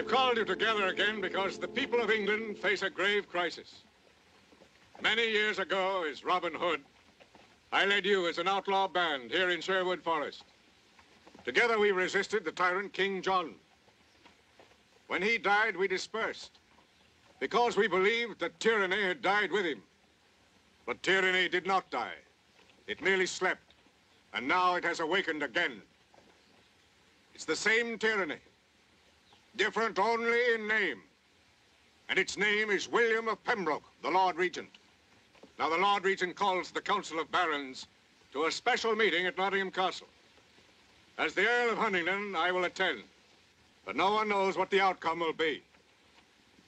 I've called you together again because the people of England face a grave crisis. Many years ago, as Robin Hood, I led you as an outlaw band here in Sherwood Forest. Together we resisted the tyrant King John. When he died, we dispersed because we believed that tyranny had died with him. But tyranny did not die. It merely slept, and now it has awakened again. It's the same tyranny, different only in name. And its name is William of Pembroke, the Lord Regent. Now, the Lord Regent calls the Council of Barons to a special meeting at Nottingham Castle. As the Earl of Huntingdon, I will attend, but no one knows what the outcome will be.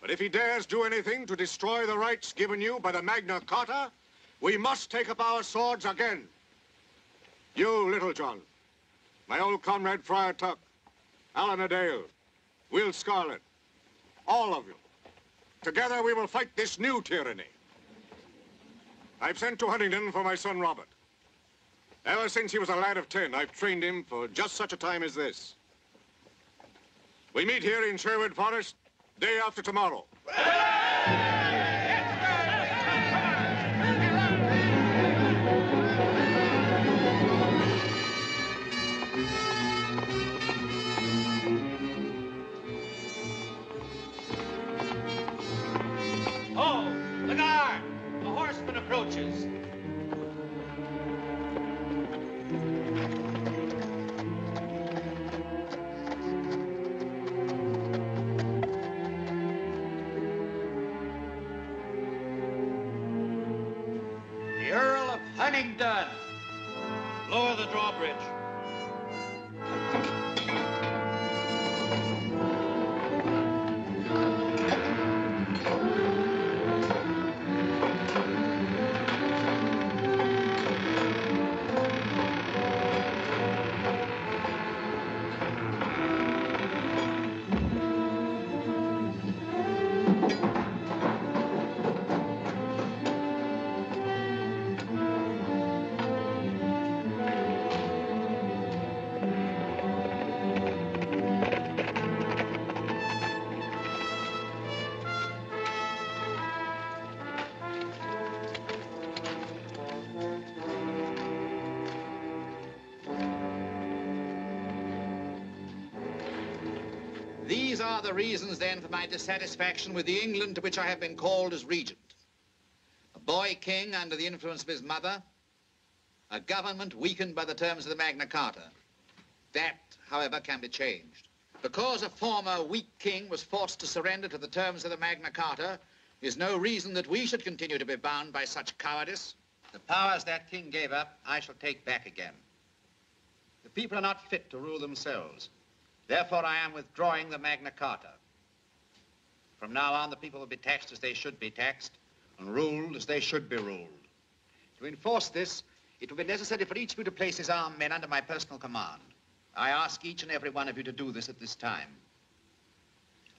But if he dares do anything to destroy the rights given you by the Magna Carta, we must take up our swords again. You, Little John, my old comrade Friar Tuck, Alan Daniell, Will Scarlet, all of you. Together we will fight this new tyranny. I've sent to Huntingdon for my son Robert. Ever since he was a lad of 10, I've trained him for just such a time as this. We meet here in Sherwood Forest day after tomorrow. Oh, the guard! The horseman approaches. The Earl of Huntingdon. Lower the drawbridge. These are the reasons, then, for my dissatisfaction with the England to which I have been called as regent. A boy king under the influence of his mother, a government weakened by the terms of the Magna Carta. That, however, can be changed. Because a former weak king was forced to surrender to the terms of the Magna Carta is no reason that we should continue to be bound by such cowardice. The powers that king gave up, I shall take back again. The people are not fit to rule themselves. Therefore, I am withdrawing the Magna Carta. From now on, the people will be taxed as they should be taxed and ruled as they should be ruled. To enforce this, it will be necessary for each of you to place his armed men under my personal command. I ask each and every one of you to do this at this time.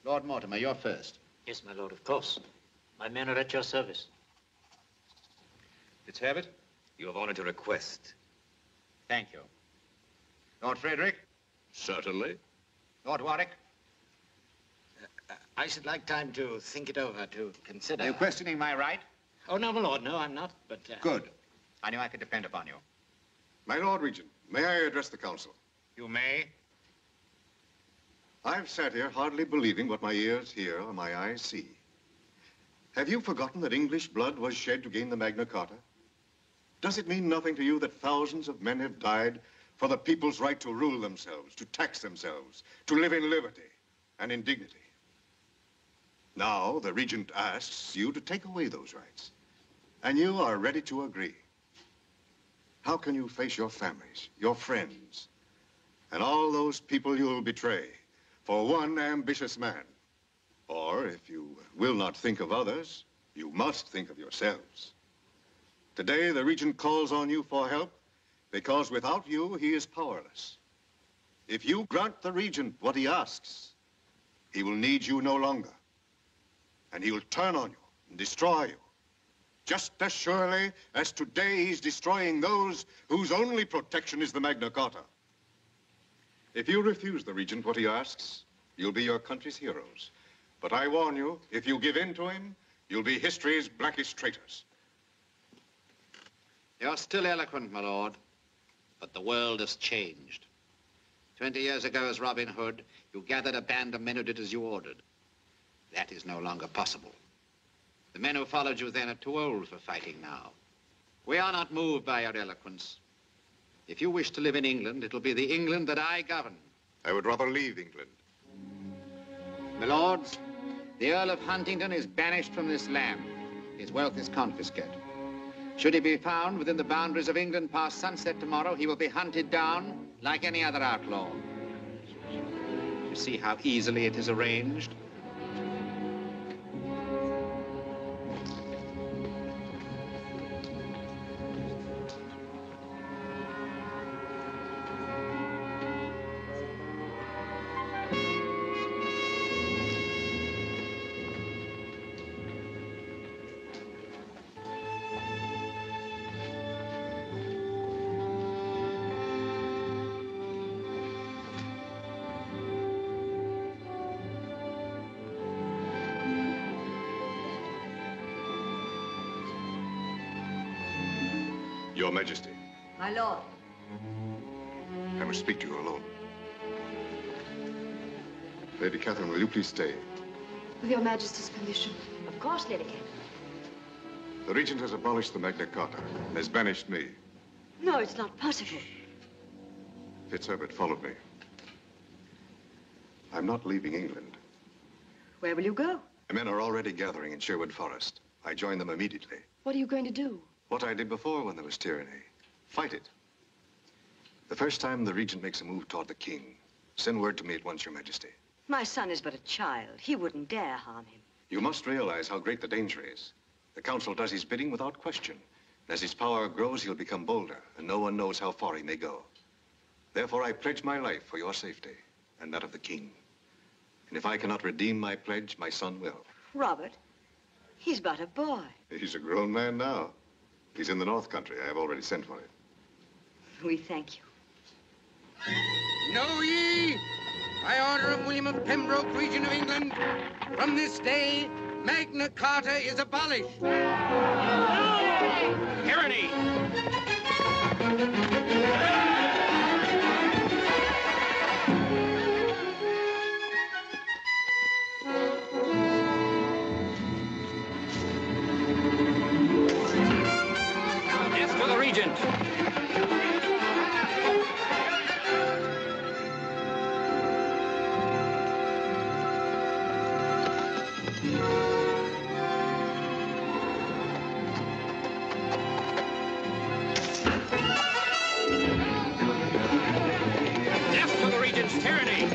Lord Mortimer, you're first. Yes, my lord, of course. My men are at your service. Fitzherbert? You have honored to request. Thank you. Lord Frederick? Certainly. Lord Warwick? I should like time to think it over, to consider. Are you questioning my right? Oh, no, my lord, no, I'm not, but... Good. I knew I could depend upon you. My Lord Regent, may I address the council? You may. I've sat here hardly believing what my ears hear or my eyes see. Have you forgotten that English blood was shed to gain the Magna Carta? Does it mean nothing to you that thousands of men have died for the people's right to rule themselves, to tax themselves, to live in liberty and in dignity? Now, the Regent asks you to take away those rights, and you are ready to agree. How can you face your families, your friends, and all those people you'll betray for one ambitious man? Or, if you will not think of others, you must think of yourselves. Today, the Regent calls on you for help because without you, he is powerless. If you grant the Regent what he asks, he will need you no longer. And he will turn on you and destroy you. Just as surely as today he's destroying those whose only protection is the Magna Carta. If you refuse the Regent what he asks, you'll be your country's heroes. But I warn you, if you give in to him, you'll be history's blackest traitors. You're still eloquent, my lord, but the world has changed. 20 years ago, as Robin Hood, you gathered a band of men who did as you ordered. That is no longer possible. The men who followed you then are too old for fighting now. We are not moved by your eloquence. If you wish to live in England, it'll be the England that I govern. I would rather leave England. My lords, the Earl of Huntingdon is banished from this land. His wealth is confiscated. Should he be found within the boundaries of England past sunset tomorrow, he will be hunted down like any other outlaw. You see how easily it is arranged? Your Majesty, My lord. I must speak to you alone. Lady Catherine, will you please stay? With your majesty's permission. Of course, Lady Kate. The Regent has abolished the Magna Carta and has banished me. No, it's not possible. Fitzherbert followed me. I'm not leaving England. Where will you go? The men are already gathering in Sherwood Forest. I join them immediately. What are you going to do? What I did before when there was tyranny. Fight it. The first time the Regent makes a move toward the king, send word to me at once, Your Majesty. My son is but a child. He wouldn't dare harm him. You must realize how great the danger is. The council does his bidding without question. As his power grows, he'll become bolder, and no one knows how far he may go. Therefore, I pledge my life for your safety and that of the king. And if I cannot redeem my pledge, my son will. Robert, he's but a boy. He's a grown man now. He's in the North Country. I have already sent for him. We thank you. Know ye, by order of William of Pembroke, Regent of England, from this day, Magna Carta is abolished. Tyranny! Regent. Death to the Regent's tyranny!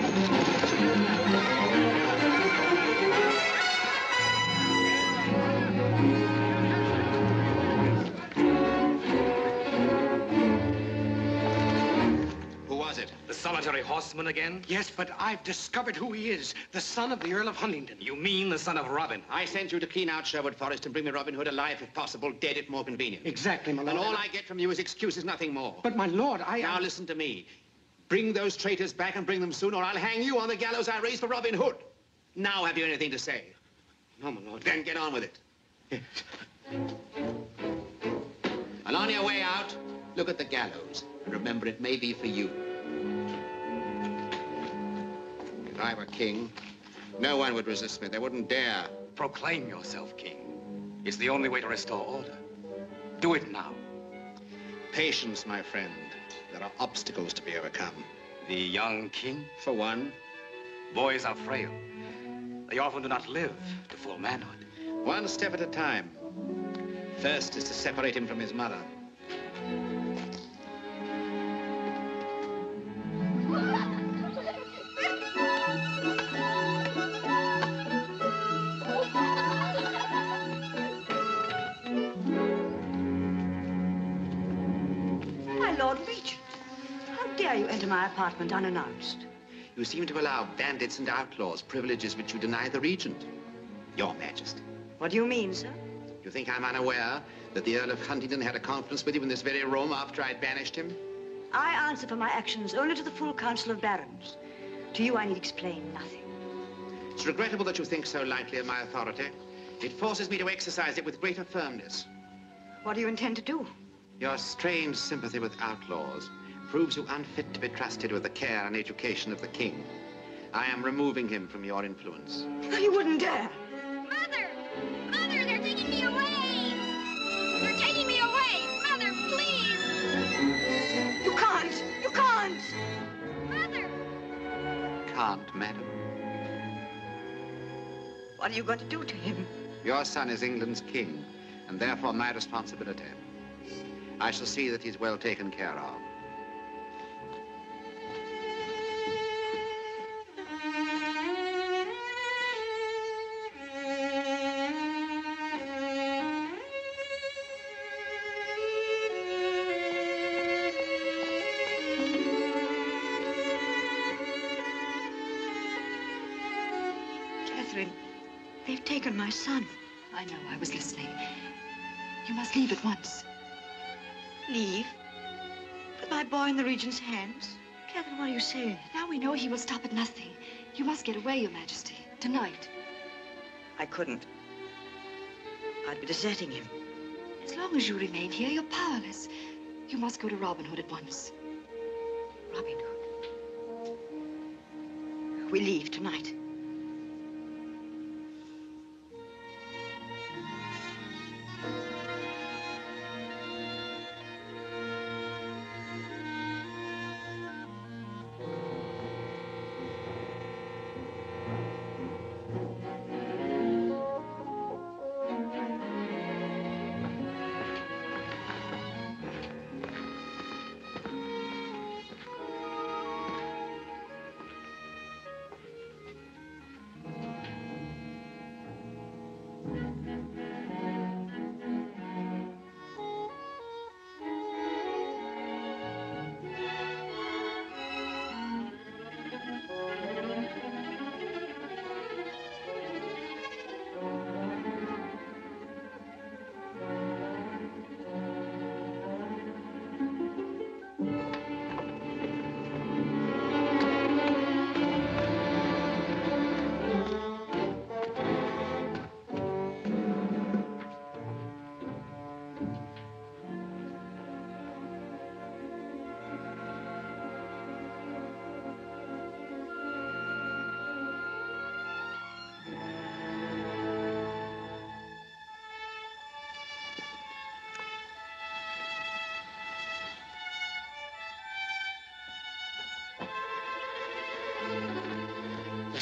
Who was it? The solitary horseman again? Yes, but I've discovered who he is. The son of the Earl of Huntingdon. You mean the son of Robin? I sent you to clean out Sherwood Forest and bring me Robin Hood alive, if possible, dead if more convenient. Exactly, my lord. And all I get from you is excuses, nothing more. But, my lord, Now listen to me. Bring those traitors back and bring them soon, or I'll hang you on the gallows I raised for Robin Hood. Now have you anything to say? No, my lord. Then get on with it. Yes. And on your way out, look at the gallows. And remember, it may be for you. If I were king, no one would resist me. They wouldn't dare. Proclaim yourself king. It's the only way to restore order. Do it now. Patience, my friend. There are obstacles to be overcome. The young king? For one. Boys are frail. They often do not live to full manhood. One step at a time. First is to separate him from his mother. My Lord Regent, how dare you enter my apartment unannounced? You seem to allow bandits and outlaws privileges which you deny the regent. Your Majesty. What do you mean, sir? You think I'm unaware that the Earl of Huntingdon had a conference with you in this very room after I'd banished him? I answer for my actions only to the full council of barons. To you, I need explain nothing. It's regrettable that you think so lightly of my authority. It forces me to exercise it with greater firmness. What do you intend to do? Your strange sympathy with outlaws proves you unfit to be trusted with the care and education of the king. I am removing him from your influence. You wouldn't dare. Mother! Mother, they're taking me away! They're taking me away! Mother, please! You can't! You can't! Mother! Can't, madam. What are you going to do to him? Your son is England's king, and therefore my responsibility. I shall see that he's well taken care of. They've taken my son. I know, I was listening. You must leave at once. Leave? Put my boy in the regent's hands? Catherine, what are you saying? Now we know he will stop at nothing. You must get away, Your Majesty. Tonight. I couldn't. I'd be deserting him. As long as you remain here, you're powerless. You must go to Robin Hood at once. Robin Hood. We leave tonight.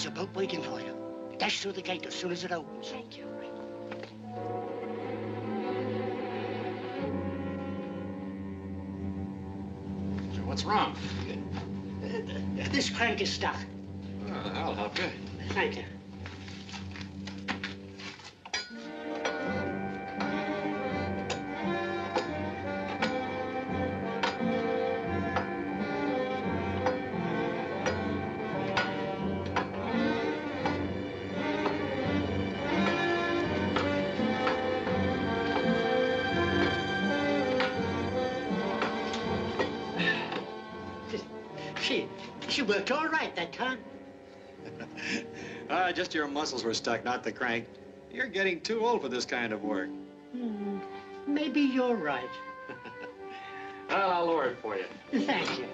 There's a boat waiting for you. Dash through the gate as soon as it opens. Thank you. So what's wrong? This crank is stuck. Well, I'll help you. Thank you. She worked all right that time. Just your muscles were stuck, not the crank. You're getting too old for this kind of work. Maybe you're right. Well, I'll lower it for you. Thank you.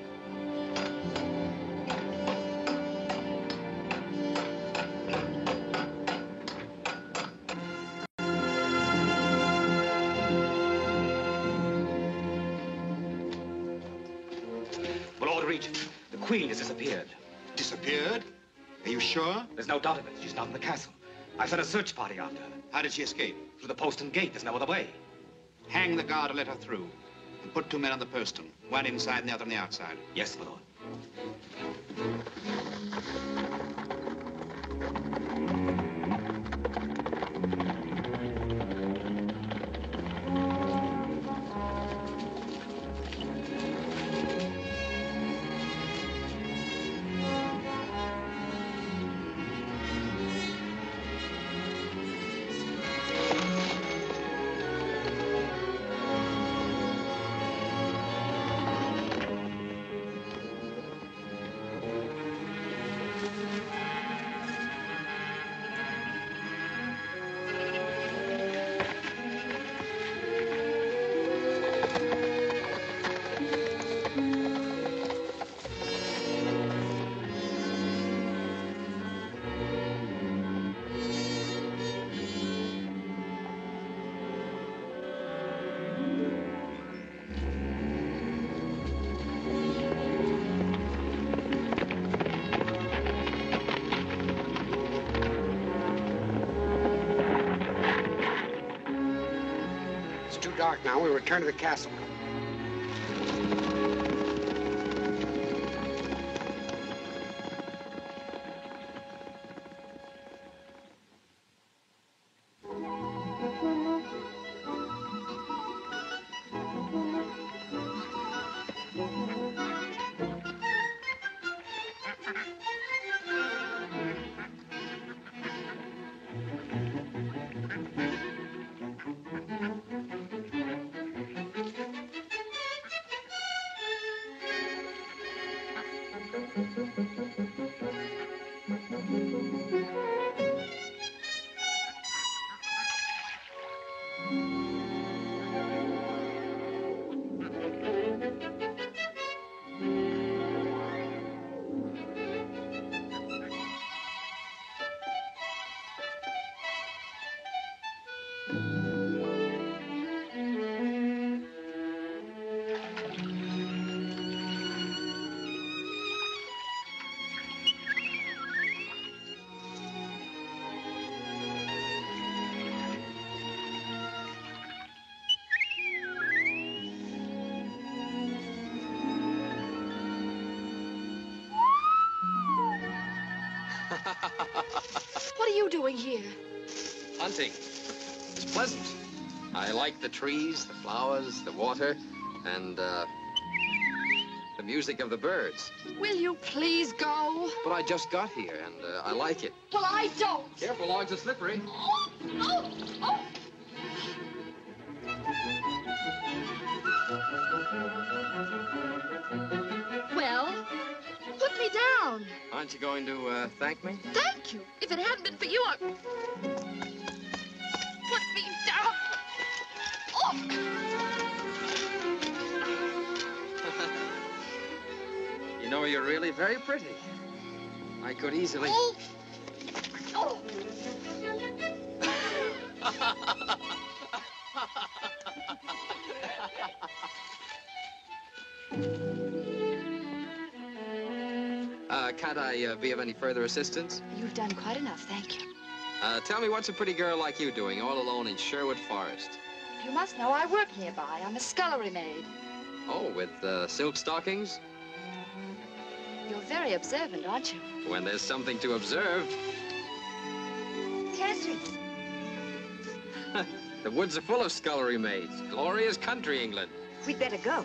My Lord Regent, the Queen has disappeared. Disappeared? Are you sure? There's no doubt of it. She's not in the castle. I sent a search party after her. How did she escape? Through the postern gate. There's no other way. Hang the guard and let her through. And put 2 men on the postern. One inside and the other on the outside. Yes, my lord. Dark now. We return to the castle. What are you doing here? Hunting. It's pleasant. I like the trees, the flowers, the water, and, the music of the birds. Will you please go? But I just got here, and, I like it. Well, I don't. Careful, logs are slippery. Oh, oh, oh. Well, put me down. Aren't you going to, thank me? Thank you. If it hadn't been for you, I... Put me down. Oh. You know, you're really very pretty. I could easily... Oh. Oh. Can't I be of any further assistance? You've done quite enough, thank you. Tell me, what's a pretty girl like you doing all alone in Sherwood Forest? You must know I work nearby. I'm a scullery maid. Oh, with silk stockings? You're very observant, aren't you? When there's something to observe. Catherine. The woods are full of scullery maids. Glorious country, England. We'd better go.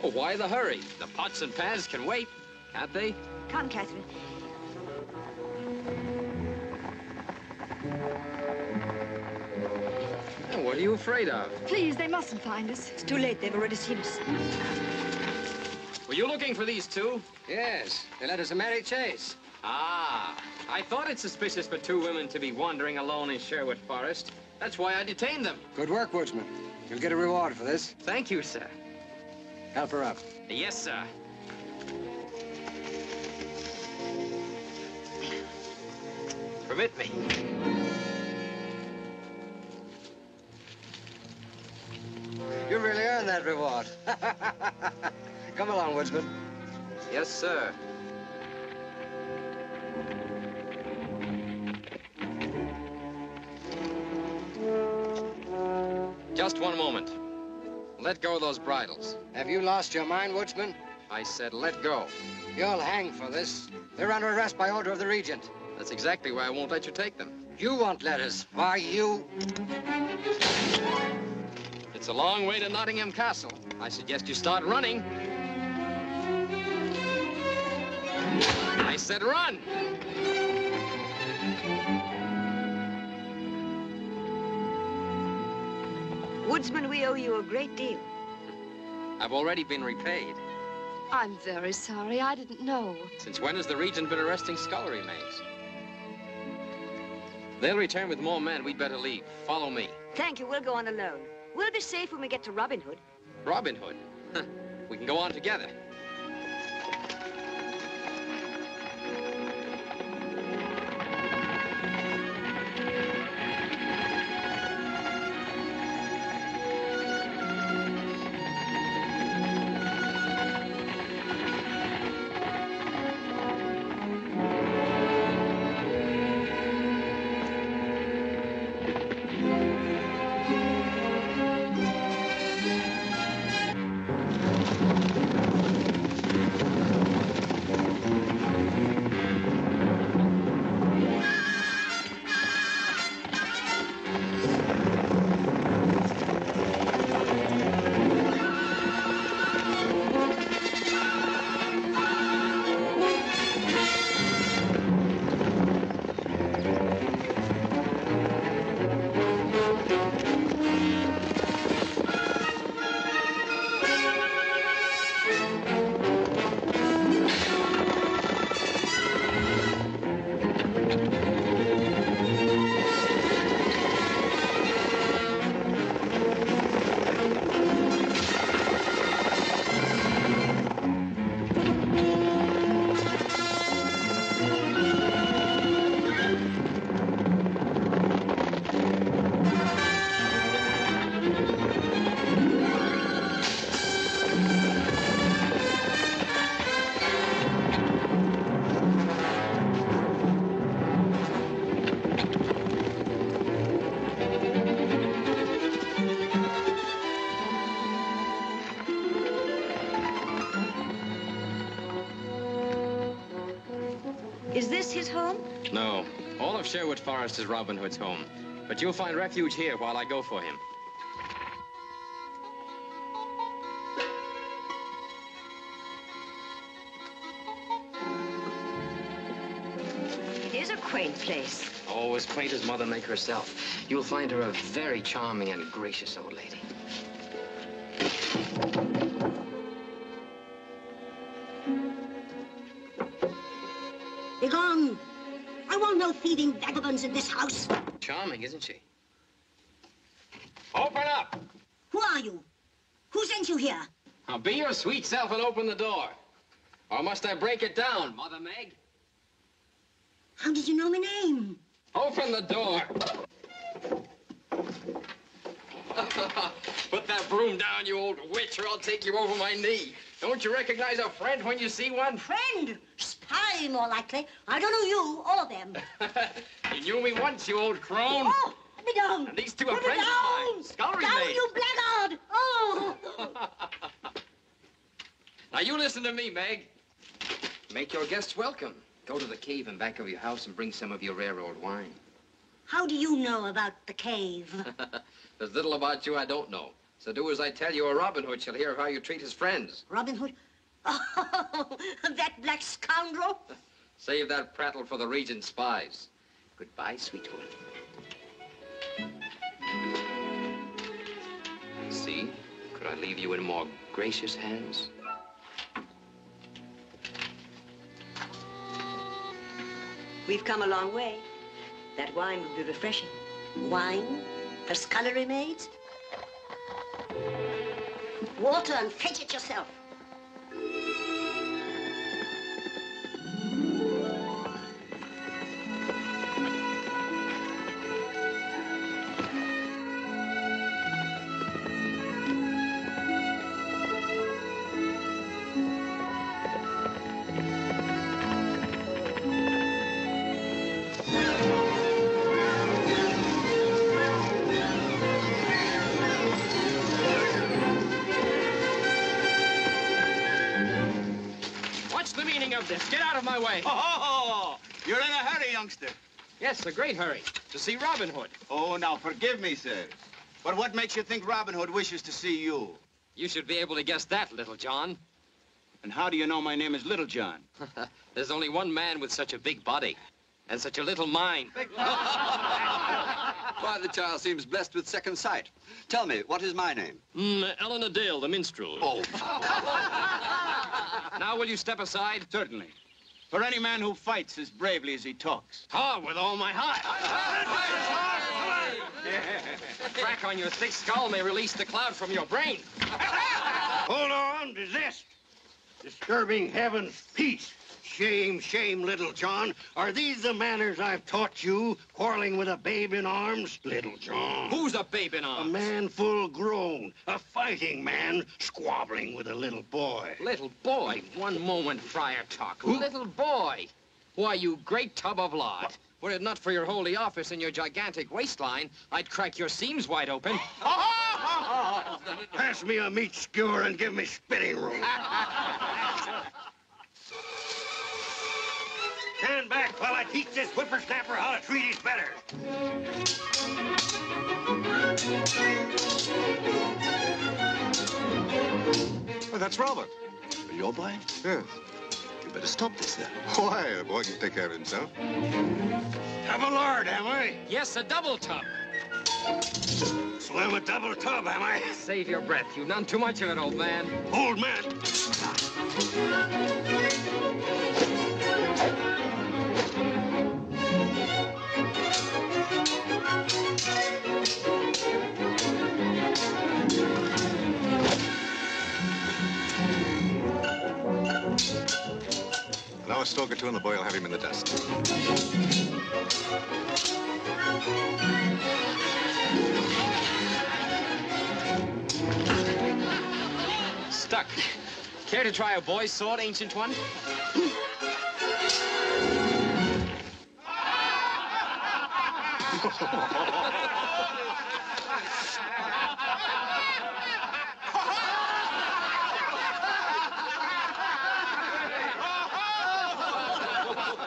Oh, why the hurry? The pots and pans can wait, can't they? Come, Catherine. Oh, what are you afraid of? Please, they mustn't find us. It's too late. They've already seen us. Were you looking for these two? Yes, they led us a merry chase. Ah, I thought it suspicious for two women to be wandering alone in Sherwood Forest. That's why I detained them. Good work, woodsman. You'll get a reward for this. Thank you, sir. Help her up. Yes, sir. Permit me. You really earned that reward. Come along, woodsman. Yes, sir. Just one moment. Let go of those bridles. Have you lost your mind, woodsman? I said let go. You'll hang for this. They're under arrest by order of the regent. That's exactly why I won't let you take them. You won't let us. Why, you... It's a long way to Nottingham Castle. I suggest you start running. I said run! Woodsman, we owe you a great deal. I've already been repaid. I'm very sorry. I didn't know. Since when has the regent been arresting scullery maids? They'll return with more men. We'd better leave. Follow me. Thank you. We'll go on alone. We'll be safe when we get to Robin Hood. Robin Hood? Huh. We can go on together. Is this his home? No. All of Sherwood Forest is Robin Hood's home. But you'll find refuge here while I go for him. It is a quaint place. Oh, as quaint as Mother Make herself. You'll find her a very charming and gracious old lady. Begone! I want no feeding vagabonds in this house. Charming, isn't she? Open up! Who are you? Who sent you here? Now be your sweet self and open the door. Or must I break it down, Mother Meg? How did you know my name? Open the door. Put that broom down, you old witch, or I'll take you over my knee. Don't you recognize a friend when you see one? Friend? Spy? Hi, more likely. I don't know you or them. You knew me once, you old crone. Oh, put me down. And these two are Put me friends of down. mine. Scullery Down, maids. you blackguard. Oh. Now, you listen to me, Meg. Make your guests welcome. Go to the cave in back of your house and bring some of your rare old wine. How do you know about the cave? There's little about you I don't know. So do as I tell you, or Robin Hood shall hear of how you treat his friends. Robin Hood? Oh, that black scoundrel? Save that prattle for the Regent's spies. Goodbye, sweetheart. See, could I leave you in more gracious hands? We've come a long way. That wine will be refreshing. Wine for scullery maids? Water and fetch it yourself. Get out of my way. Oh, you're in a hurry, youngster. Yes, a great hurry. To see Robin Hood. Oh, now, forgive me, sir. But what makes you think Robin Hood wishes to see you? You should be able to guess that, Little John. And how do you know my name is Little John? There's only one man with such a big body and such a little mind. Why, the child seems blessed with second sight. Tell me, what is my name? Eleanor Dale, the minstrel. Oh. Now, will you step aside? Certainly. For any man who fights as bravely as he talks. Oh, with all my heart. A crack on your thick skull may release the cloud from your brain. Hold on, desist. Disturbing heaven's peace. Shame, shame, Little John. Are these the manners I've taught you, quarreling with a babe in arms? Little John. Who's a babe in arms? A man full grown, a fighting man, squabbling with a little boy. Little boy? One moment, Friar talk. Who? Little boy? Why, you great tub of lard. Were it not for your holy office and your gigantic waistline, I'd crack your seams wide open. Pass me a meat skewer and give me spitting room. Stand back while I teach this whippersnapper how to treat his better. Well, that's Robert. You're blind? Yes. You better stop this then. Why? The boy can take care of himself. Tub of lard, am I? Yes, a double tub. Swim a double tub, am I? Save your breath. You've none too much of it, old man. Old man. Now a stroke or two and the boy will have him in the dust. Stuck. Care to try a boy's sword, ancient one?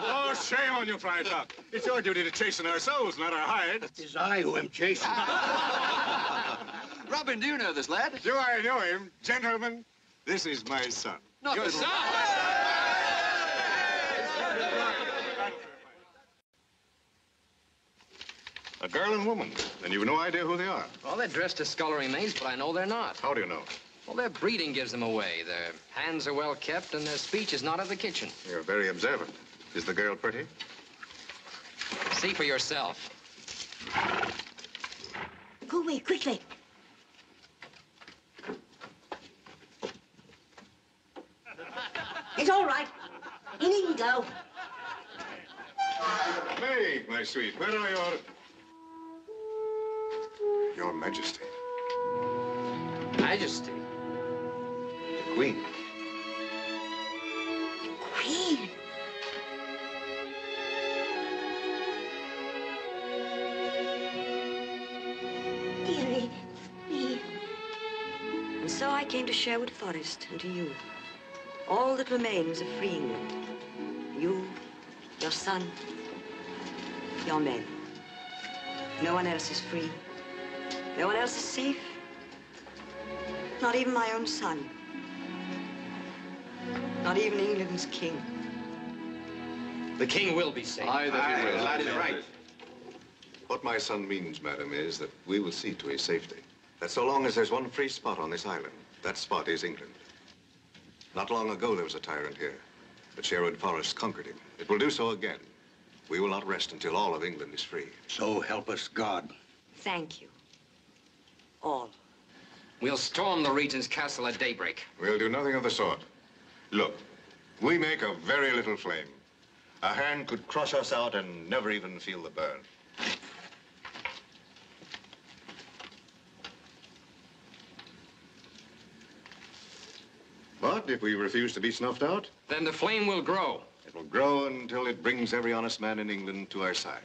Oh, shame on you, Friar Tuck. It's your duty to chasten our souls, not our hides. It's I who am chasing. Robin, do you know this lad? Do I know him? Gentlemen, this is my son. Not Your little... son? A girl and woman, and you've no idea who they are. Well, they're dressed as scullery maids, but I know they're not. How do you know? Well, their breeding gives them away. Their hands are well kept, and their speech is not of the kitchen. You're very observant. Is the girl pretty? See for yourself. Go away, quickly. It's all right. You needn't go. Meg, my sweet, where are Your Majesty. Majesty? The Queen. Queen? I came to Sherwood Forest and to you. All that remains of free England. You, your son, your men. No one else is free. No one else is safe. Not even my own son. Not even England's king. The king will be safe. Aye, that he will. That is right. What my son means, madam, is that we will see to his safety. That so long as there's one free spot on this island, that spot is England. Not long ago, there was a tyrant here, but Sherwood Forest conquered him. It will do so again. We will not rest until all of England is free. So help us God. Thank you. All. We'll storm the Regent's castle at daybreak. We'll do nothing of the sort. Look, we make a very little flame. A hand could crush us out and never even feel the burn. But if we refuse to be snuffed out, Then the flame will grow. it will grow until it brings every honest man in England to our side.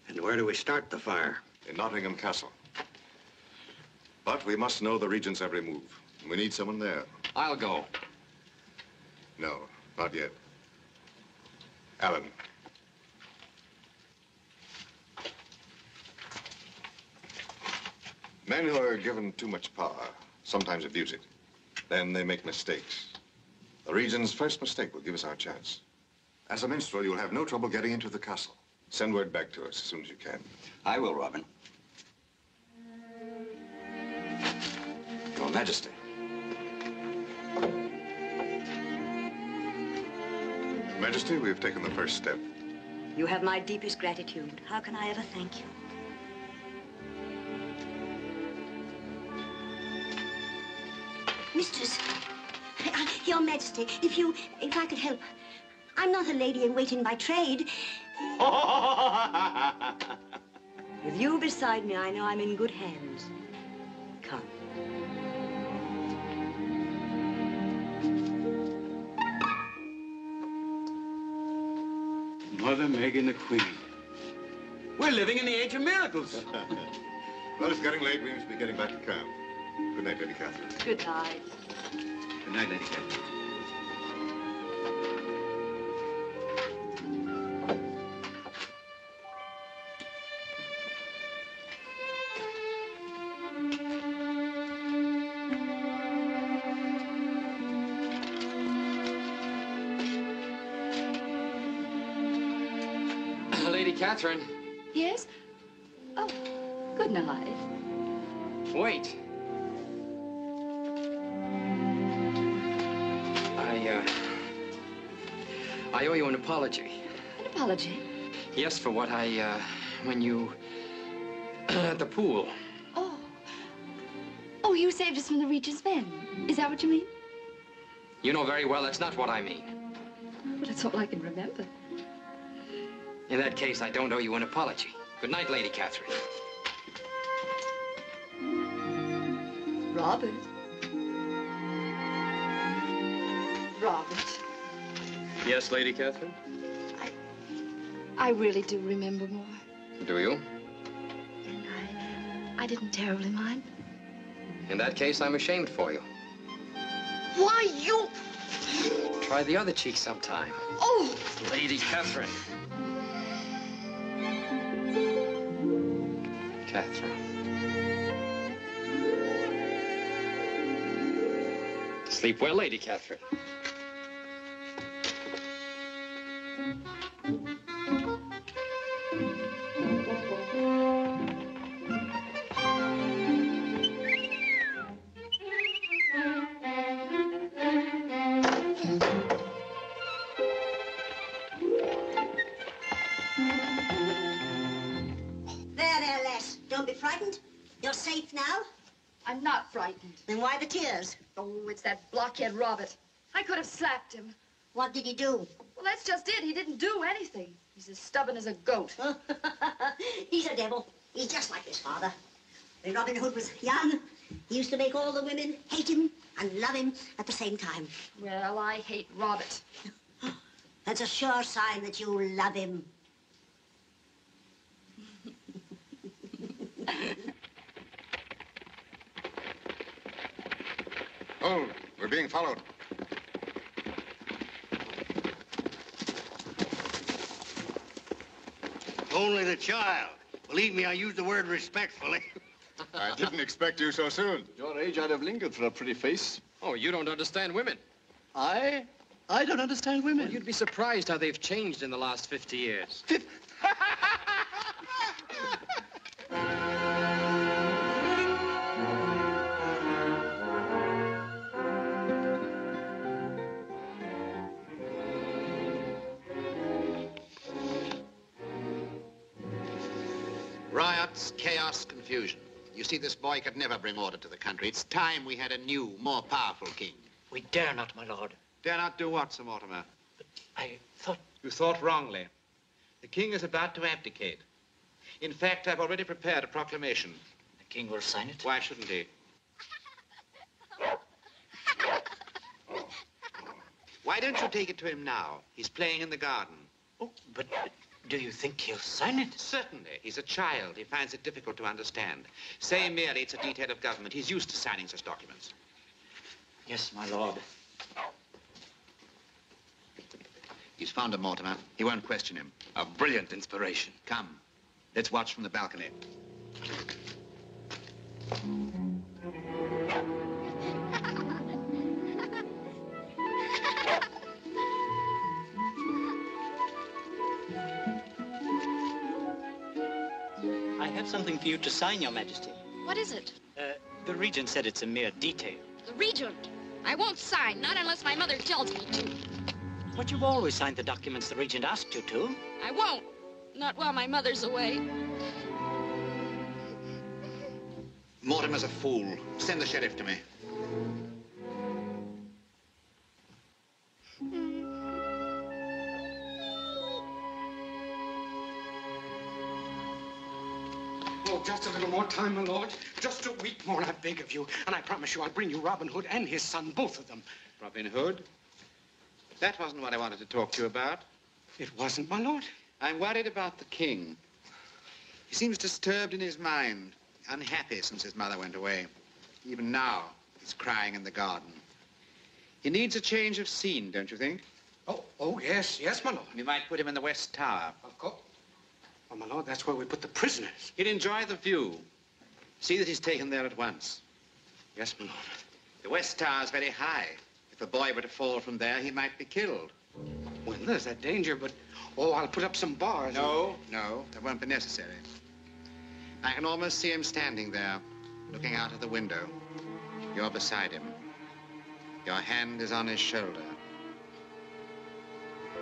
And where do we start the fire? In Nottingham Castle. But we must know the Regent's every move. We need someone there. I'll go. No, not yet. Alan. Men who are given too much power sometimes abuse it. Then they make mistakes. The Regent's first mistake will give us our chance. As a minstrel, you'll have no trouble getting into the castle. Send word back to us as soon as you can. I will, Robin. Your Majesty. Your Majesty, we have taken the first step. You have my deepest gratitude. How can I ever thank you? Mistress, Your Majesty, if I could help. I'm not a lady in waiting by trade. With you beside me, I know I'm in good hands. Come. Mother Megan the Queen. We're living in the age of miracles. Well, it's getting late. We must be getting back to camp. Good night, Lady Catherine. Good night. Good night, Lady Catherine. Lady Catherine. Yes? Oh, good night. Wait. I owe you an apology. An apology? Yes, for what when you, at the pool. Oh. Oh, you saved us from the Regent's men. Is that what you mean? You know very well that's not what I mean. But it's all I can remember. In that case, I don't owe you an apology. Good night, Lady Catherine. Robert. Robert. Yes, Lady Catherine? I really do remember more. Do you? And I didn't terribly mind. In that case, I'm ashamed for you. Why, you... Try the other cheek sometime. Oh! Lady Catherine. Catherine. Sleep well, Lady Catherine. There, lass. Don't be frightened. You're safe now. I'm not frightened. Then why the tears? Oh, it's that blockhead Robert. I could have slapped him. What did he do? Well, that's just it. He didn't do anything. He's as stubborn as a goat. He's a devil. He's just like his father. When Robin Hood was young, he used to make all the women hate him and love him at the same time. Well, I hate Robert. That's a sure sign that you love him. Hold. We're being followed. Only the child. Believe me, I use the word respectfully. I didn't expect you so soon. Your age, I'd have lingered for a pretty face. Oh, you don't understand women. I don't understand women. Well, you'd be surprised how they've changed in the last 50 years. Riots, chaos, confusion. You see, this boy could never bring order to the country. It's time we had a new, more powerful king. We dare not, my lord. Dare not do what, Sir Mortimer? I thought... You thought wrongly. The king is about to abdicate. In fact, I've already prepared a proclamation. The king will sign it? Why shouldn't he? Why don't you take it to him now? He's playing in the garden. Oh, but do you think he'll sign it? Certainly. He's a child. He finds it difficult to understand. Say merely it's a detail of government. He's used to signing such documents. Yes, my lord. He's found him, Mortimer. He won't question him. A brilliant inspiration. Come, let's watch from the balcony. I have something for you to sign, Your Majesty. What is it? The regent said it's a mere detail. The regent. I won't sign, not unless my mother tells me to. But you've always signed the documents the regent asked you to. I won't. Not while my mother's away. Mortimer's a fool. Send the sheriff to me. Oh, just a little more time, my lord. Just a week more, I beg of you. And I promise you I'll bring you Robin Hood and his son, both of them. Robin Hood? That wasn't what I wanted to talk to you about. It wasn't, my lord? I'm worried about the king. He seems disturbed in his mind, unhappy since his mother went away. Even now, he's crying in the garden. He needs a change of scene, don't you think? Oh, yes, my lord. We might put him in the West Tower. Of course. Well, my lord, that's where we put the prisoners. He'd enjoy the view. See that he's taken there at once. Yes, my lord. The West Tower's very high. If a boy were to fall from there, he might be killed. Well, there's that danger, but... Oh, I'll put up some bars. No, that won't be necessary. I can almost see him standing there, looking out of the window. You're beside him. Your hand is on his shoulder.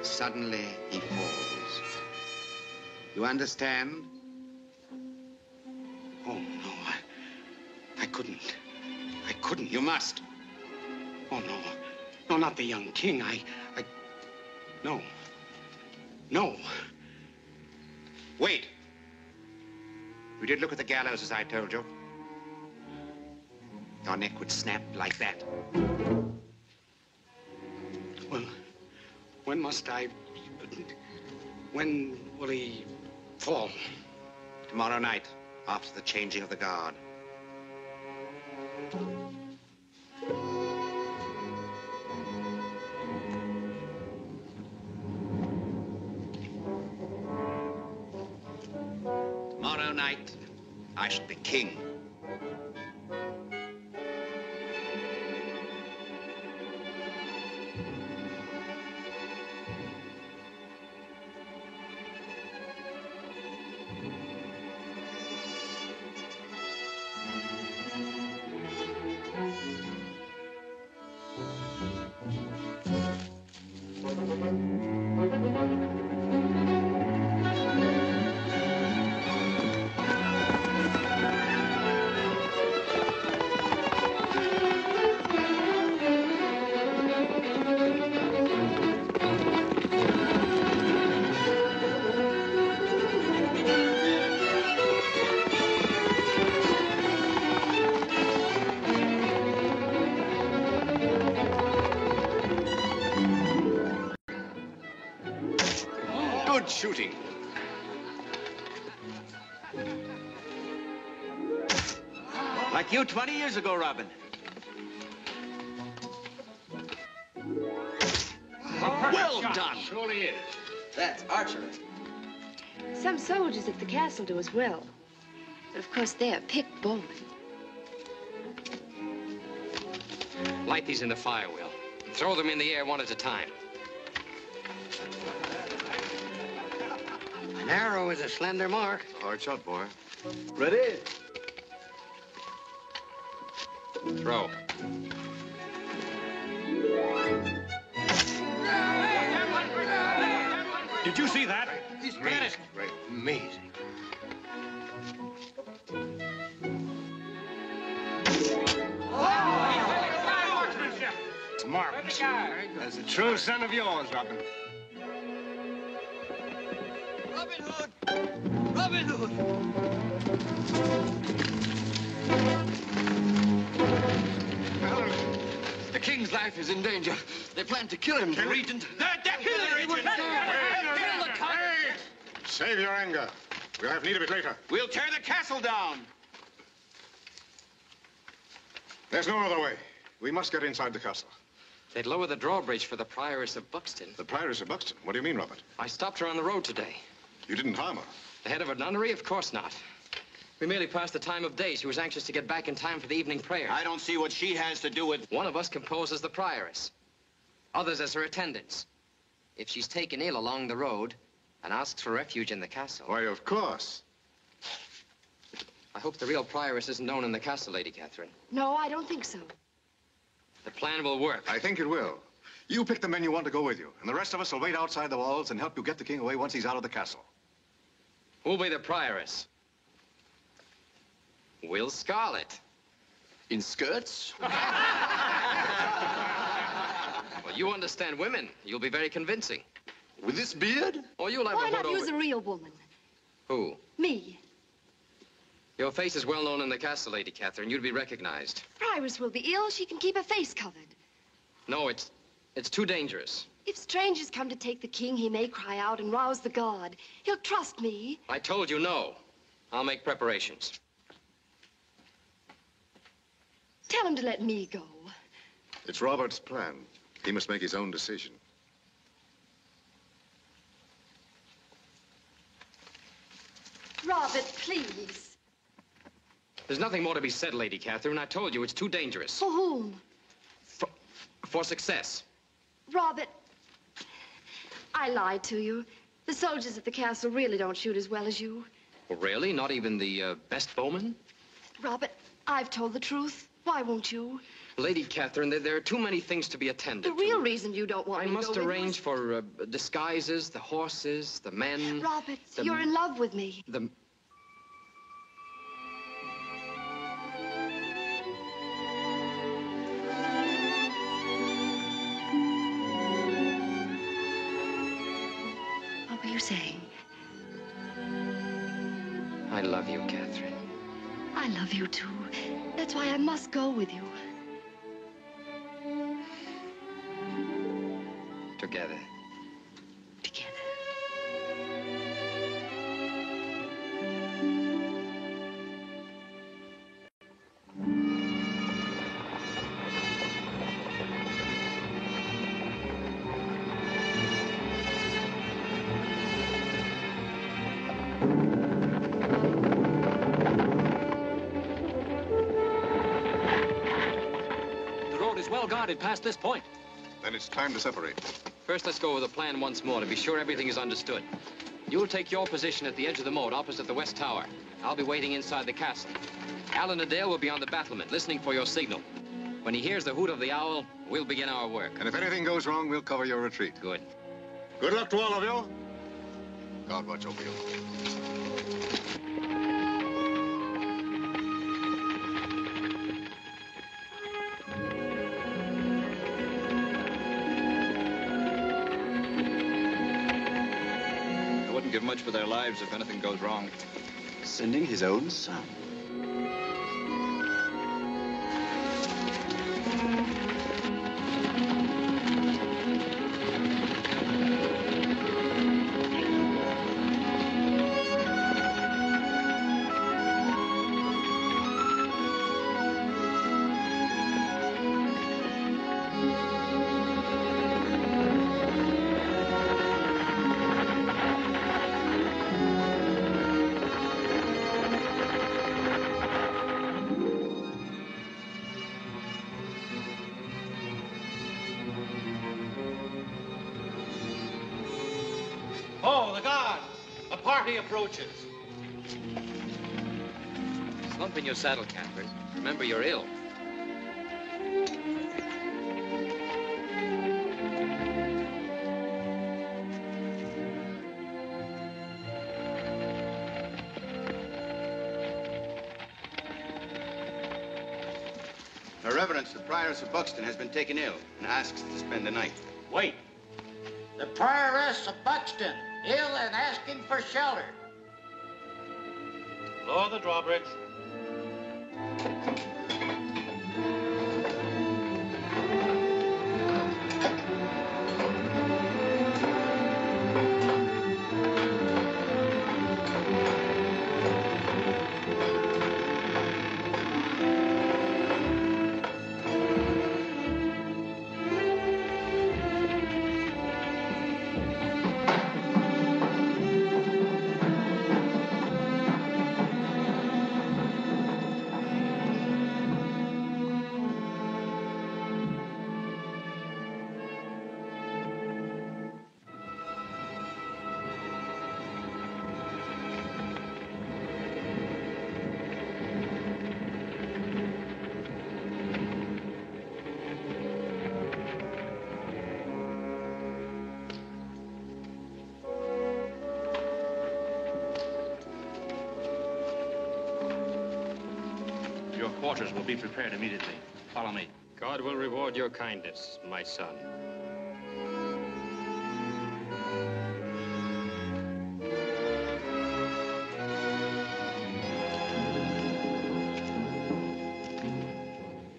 Suddenly, he falls. You understand? Oh, no, I couldn't. I couldn't. You must. Oh, no. No, not the young king. No. No. Wait. You did look at the gallows as I told you. Your neck would snap like that. Well, when must I... When will he fall? Tomorrow night, after the changing of the guard. Tomorrow night, I shall be king. Shooting. Like you 20 years ago, Robin. Well done. Surely is. That's archery. Some soldiers at the castle do as well. But of course, they're picked bowmen. Light these in the fire, Will. Throw them in the air one at a time. An arrow is a slender mark. Hard shot, boy. Ready? Throw. Did you see that? He's great. Amazing. It's marvelous. As a true son of yours, Robin. Robin Hood! Robin Hood! The king's life is in danger. They plan to kill him, the regent. They're killing the regent! Save your anger. We'll have need of it later. We'll tear the castle down. There's no other way. We must get inside the castle. They'd lower the drawbridge for the Prioress of Buxton. The Prioress of Buxton? What do you mean, Robert? I stopped her on the road today. You didn't harm her? The head of a nunnery? Of course not. We merely passed the time of day. She was anxious to get back in time for the evening prayer. I don't see what she has to do with... One of us can pose as the Prioress. Others as her attendants. If she's taken ill along the road and asks for refuge in the castle... Why, of course. I hope the real Prioress isn't known in the castle, Lady Catherine. No, I don't think so. The plan will work. I think it will. You pick the men you want to go with you, and the rest of us will wait outside the walls and help you get the king away once he's out of the castle. Who'll be the Prioress? Will Scarlet. In skirts? Well, you understand women. You'll be very convincing. With this beard? Or you'll have Why a not hood use over... a real woman? Who? Me. Your face is well known in the castle, Lady Catherine. You'd be recognized. Prioress will be ill. She can keep her face covered. No, it's too dangerous. If strangers come to take the king, he may cry out and rouse the guard. He'll trust me. I told you no. I'll make preparations. Tell him to let me go. It's Robert's plan. He must make his own decision. Robert, please. There's nothing more to be said, Lady Catherine. I told you it's too dangerous. For whom? For success. Robert, I lied to you. The soldiers at the castle really don't shoot as well as you. Well, really? Not even the best bowman? Robert, I've told the truth. Why won't you? Lady Catherine, there are too many things to be attended The real reason you don't want I me to must go with arrange you for disguises, the horses, the men. is... Robert, the- you're in love with me. The... What were you saying? I love you, Catherine. I love you, too. That's why I must go with you. Together. The road is well guarded past this point. Then it's time to separate. First, let's go over the plan once more to be sure everything is understood. You'll take your position at the edge of the moat opposite the west tower. I'll be waiting inside the castle. Alan and Dale will be on the battlement, listening for your signal. When he hears the hoot of the owl, we'll begin our work. And if anything goes wrong, we'll cover your retreat. Good. Good luck to all of you. God watch over you. I wouldn't give much for their lives if anything goes wrong. Sending his own son. party approaches. Slump in your saddle, Catherine. Remember, you're ill. Her Reverence, the Prioress of Buxton has been taken ill and asks to spend the night. Wait. The Prioress of Buxton, ill and asking for shelter. Lower the drawbridge. Quarters will be prepared immediately. Follow me. God will reward your kindness, my son.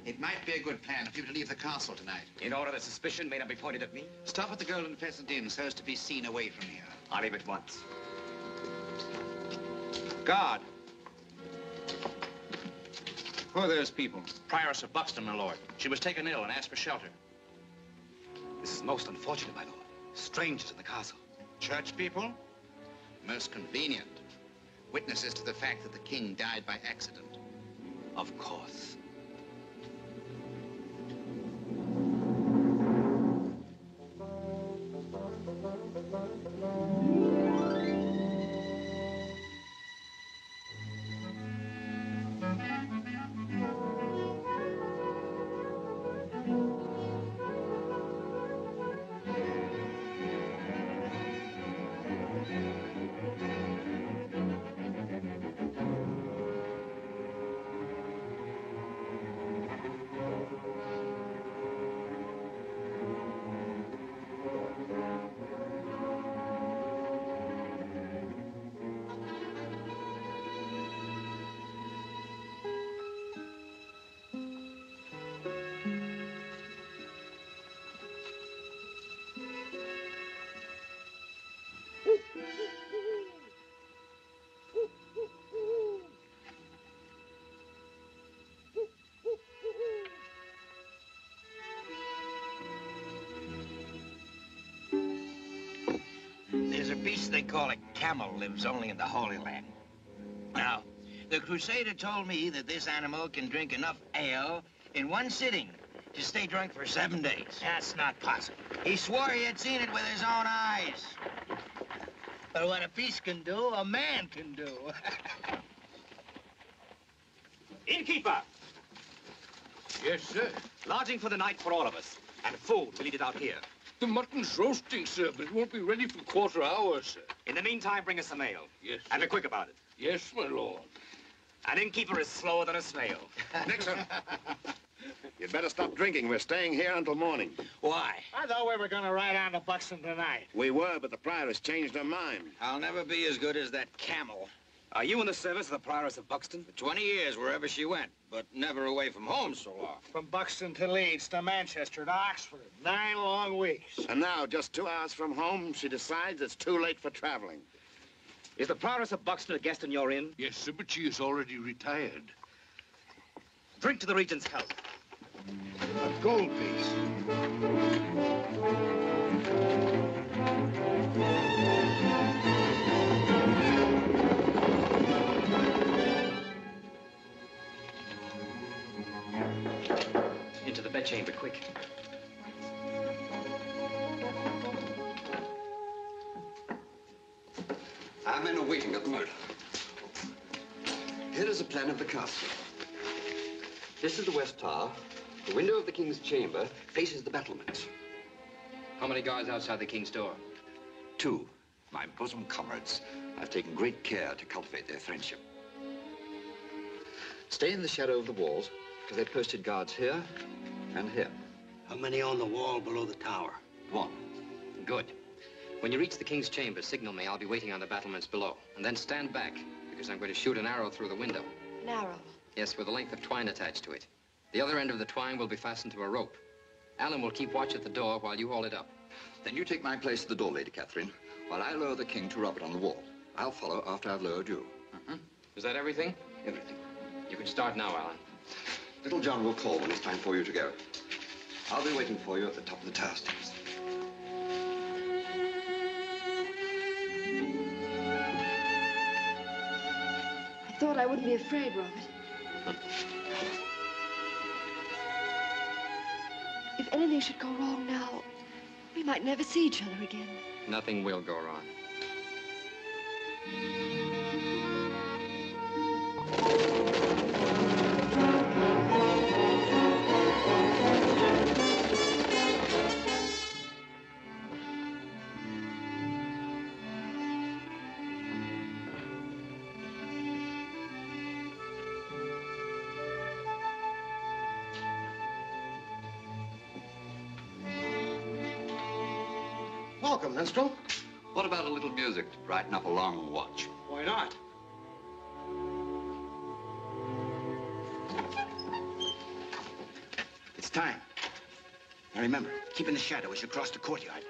It might be a good plan for you to leave the castle tonight. In order that suspicion may not be pointed at me? Stop at the Golden Pheasant Inn so as to be seen away from here. I'll leave at once. Guard. Who are those people? Prioress of Buxton, my lord. She was taken ill and asked for shelter. This is most unfortunate, my lord. Strangers in the castle. Church people? Most convenient. Witnesses to the fact that the king died by accident. Of course. There's a beast they call a camel lives only in the Holy Land. Now, the Crusader told me that this animal can drink enough ale in one sitting to stay drunk for 7 days. That's not possible. He swore he had seen it with his own eyes. But what a beast can do, a man can do. Innkeeper! Yes, sir. Lodging for the night for all of us. And food, we'll eat it out here. The mutton's roasting, sir, but it won't be ready for quarter hour, sir. In the meantime, bring us some ale. Yes, sir. And be quick about it. Yes, my lord. An innkeeper is slower than a snail. Nixon! You'd better stop drinking. We're staying here until morning. Why? I thought we were going to ride on to Buxton tonight. We were, but the Prioress changed her mind. I'll never be as good as that camel. Are you in the service of the Prioress of Buxton? For 20 years, wherever she went, but never away from home so long. From Buxton to Leeds to Manchester to Oxford. 9 long weeks. And now, just 2 hours from home, she decides it's too late for traveling. Is the Prioress of Buxton a guest in your inn? Yes, sir, but she is already retired. Drink to the Regent's health. A gold piece. Into the bedchamber, quick. I'm men are waiting at the moat. Here is a plan of the castle. This is the west tower. The window of the king's chamber faces the battlements. How many guards outside the king's door? 2. My bosom comrades. I've taken great care to cultivate their friendship. Stay in the shadow of the walls, because they posted guards here and here. How many on the wall below the tower? 1. Good. When you reach the king's chamber, signal me. I'll be waiting on the battlements below. And then stand back, because I'm going to shoot an arrow through the window. An arrow? Yes, with a length of twine attached to it. The other end of the twine will be fastened to a rope. Alan will keep watch at the door while you haul it up. Then you take my place at the door, Lady Catherine, while I lower the king to Robert on the wall. I'll follow after I've lowered you. Is that everything? Everything. You can start now, Alan. Little John will call when it's time for you to go. I'll be waiting for you at the top of the tower steps. I thought I wouldn't be afraid, Robert. If anything should go wrong now, we might never see each other again. Nothing will go wrong. Welcome, minstrel. What about a little music to brighten up a long watch? Why not? It's time. Now remember, keep in the shadow as you cross the courtyard.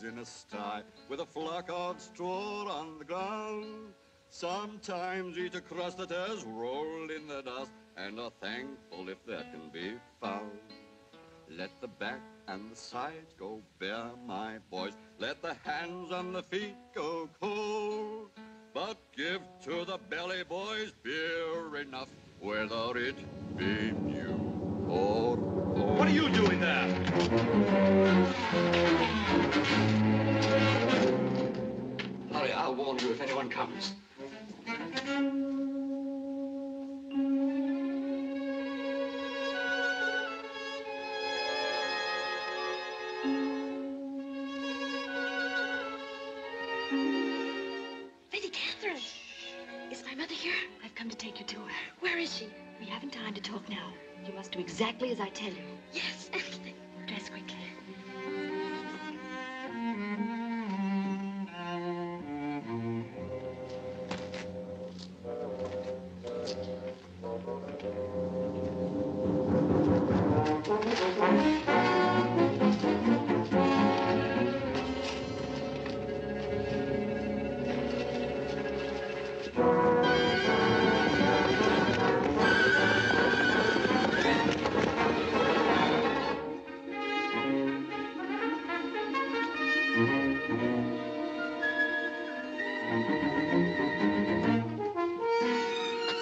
In a sty with a flock of straw on the ground. Sometimes eat a crust that has rolled in the dust and are thankful if that can be found. Let the back and the sides go bare, my boys. Let the hands and the feet go cold. But give to the belly boys beer enough, whether it be new or old. What are you doing there? Hurry, I'll warn you if anyone comes. Lady Catherine! Is my mother here? I've come to take you to her. Where is she? We haven't time to talk now. You must do exactly as I tell you. Yes, everything. Dress quickly.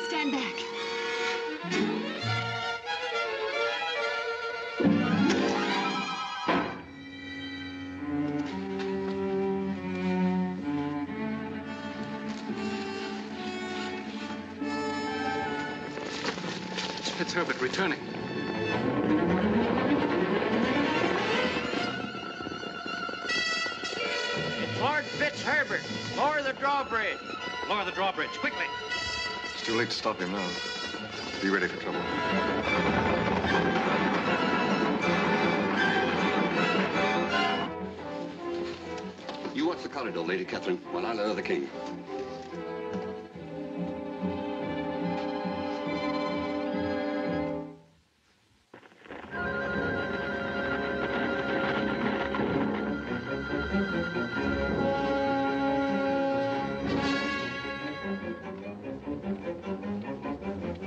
Stand back. It's Fitzherbert returning. It's Lord Fitzherbert. Lower the drawbridge. Lower the drawbridge, quickly. It's too late to stop him now. Be ready for trouble. You watch the corridor, Lady Catherine, while I lower the king.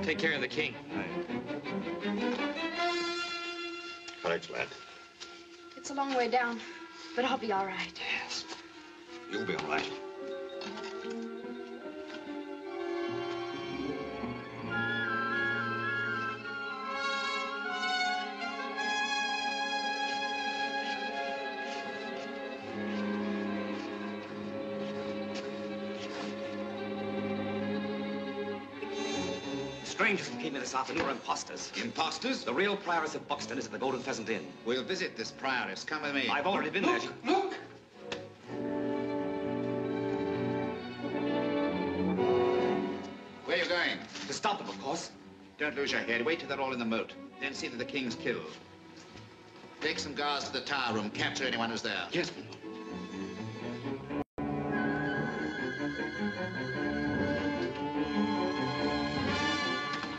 Take care of the king. Courage, lad. It's a long way down, but I'll be all right. Yes. You'll be all right. Strangers who came in this afternoon are imposters. Imposters? The real Prioress of Buxton is at the Golden Pheasant Inn. We'll visit this Prioress. Come with me. I've already been there. Look! Where are you going? To stop them, of course. Don't lose your head. Wait till they're all in the moat. Then see that the king's killed. Take some guards to the tower room. Capture anyone who's there. Yes, my lord.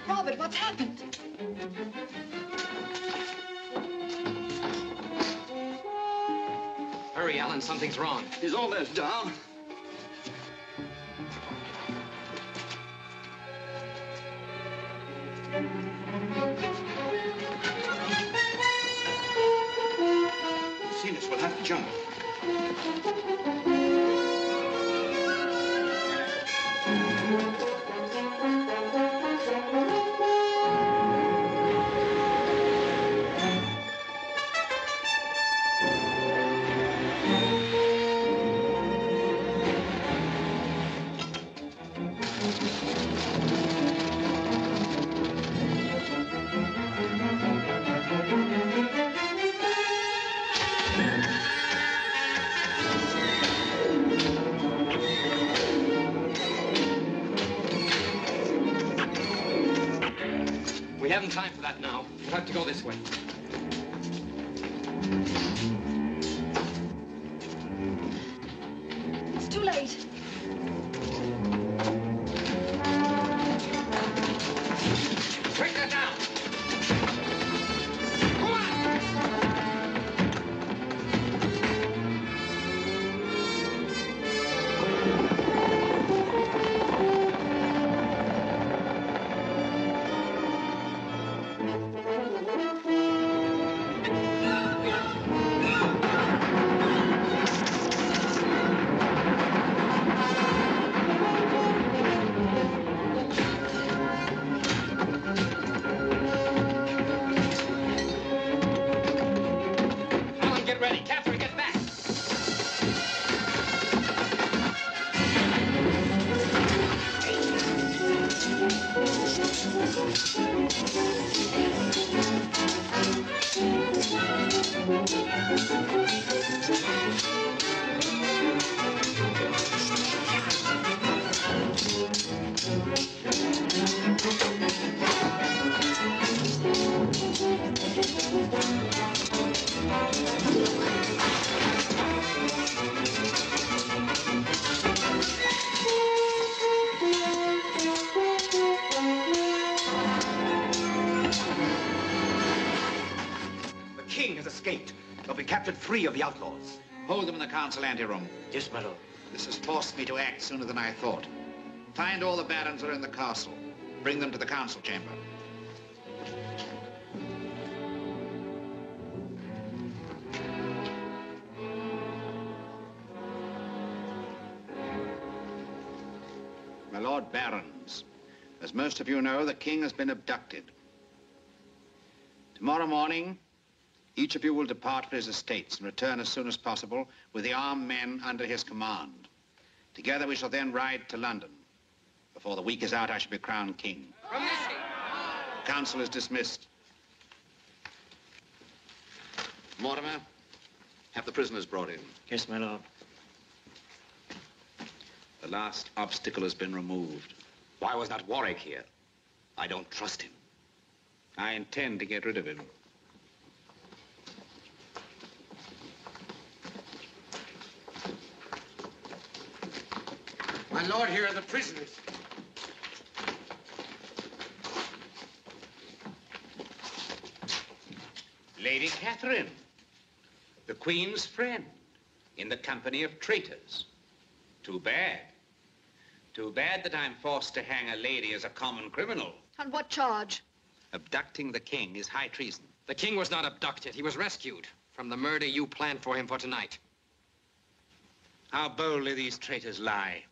Robert, what's happened? Hurry, Alan, something's wrong. He's almost down. Seen us, we'll have to jump. We haven't time for that now. We'll have to go this way. It's too late. Break that down! Alan, get ready. Catherine, get back. The king has escaped. They'll be captured 3 of the outlaws. Hold them in the council anteroom. Yes, my lord. This has forced me to act sooner than I thought. Find all the barons who are in the castle. Bring them to the council chamber. My lord barons, as most of you know, the king has been abducted. Tomorrow morning, each of you will depart for his estates and return as soon as possible with the armed men under his command. Together we shall then ride to London. Before the week is out, I shall be crowned king. The council is dismissed. Mortimer, have the prisoners brought in. Yes, my lord. The last obstacle has been removed. Why was not Warwick here? I don't trust him. I intend to get rid of him. My lord, here are the prisoners. Lady Catherine, the Queen's friend, in the company of traitors. Too bad. Too bad that I'm forced to hang a lady as a common criminal. On what charge? Abducting the king is high treason. The king was not abducted. He was rescued from the murder you planned for him for tonight. How boldly these traitors lie.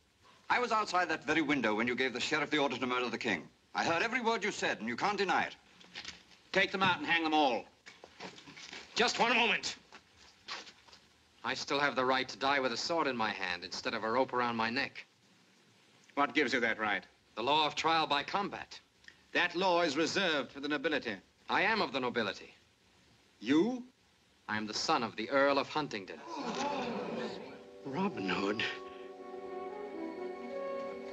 I was outside that very window when you gave the sheriff the order to murder the king. I heard every word you said, and you can't deny it. Take them out and hang them all. Just one moment. I still have the right to die with a sword in my hand instead of a rope around my neck. What gives you that right? The law of trial by combat. That law is reserved for the nobility. I am of the nobility. You? I am the son of the Earl of Huntingdon. Robin Hood.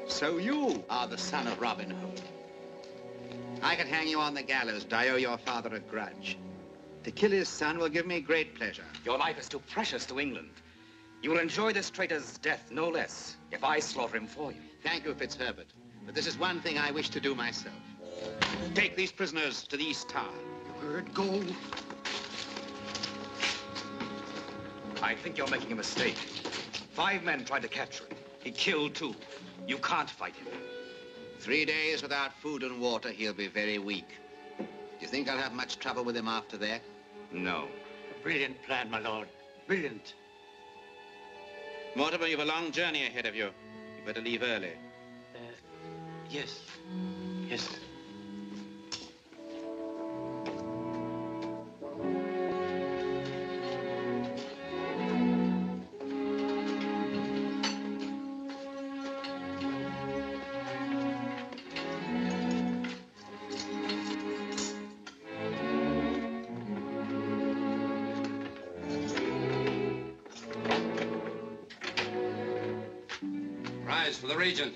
So you are the son of Robin Hood. I could hang you on the gallows, but I owe your father a grudge. To kill his son will give me great pleasure. Your life is too precious to England. You will enjoy this traitor's death no less if I slaughter him for you. Thank you, Fitzherbert. But this is one thing I wish to do myself. Take these prisoners to the East Tower. Where'd go? I think you're making a mistake. 5 men tried to capture him. He killed 2. You can't fight him. 3 days without food and water, he'll be very weak. Do you think I'll have much trouble with him after that? No. A brilliant plan, my lord. Brilliant. Mortimer, you've a long journey ahead of you. You better leave early. Yes. Yes. Rise for the regent.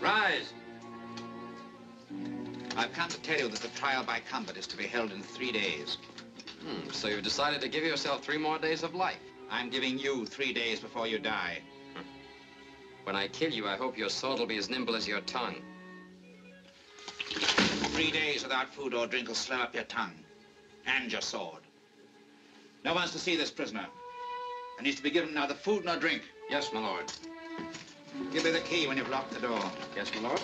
Rise. I've come to tell you that the trial by combat is to be held in 3 days. So you've decided to give yourself 3 more days of life. I'm giving you 3 days before you die. When I kill you, I hope your sword will be as nimble as your tongue. 3 days without food or drink will slow up your tongue. And your sword. No one's to see this prisoner. And he's to be given neither food nor drink. Yes, my lord. Give me the key when you've locked the door. Yes, my lord.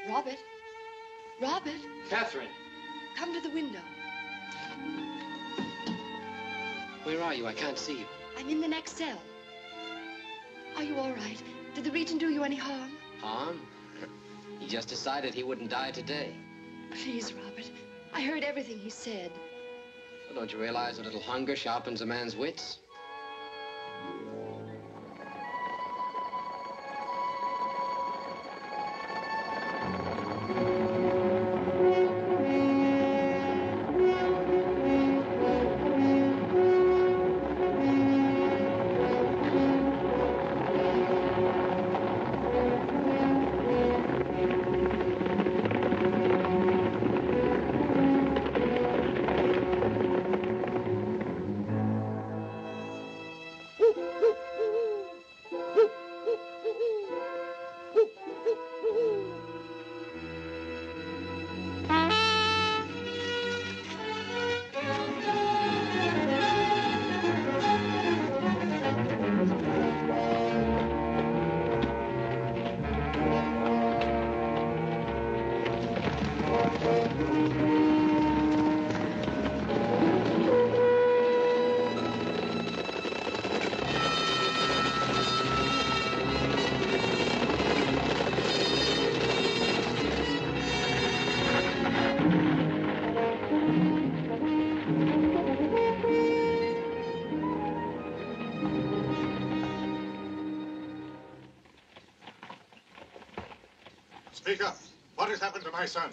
Robert? Robert? Catherine. Come to the window. Where are you? I can't see you. I'm in the next cell. Are you all right? Did the regent do you any harm? Harm? He just decided he wouldn't die today. Please, Robert. I heard everything he said. Well, don't you realize a little hunger sharpens a man's wits? Speak up. What has happened to my son?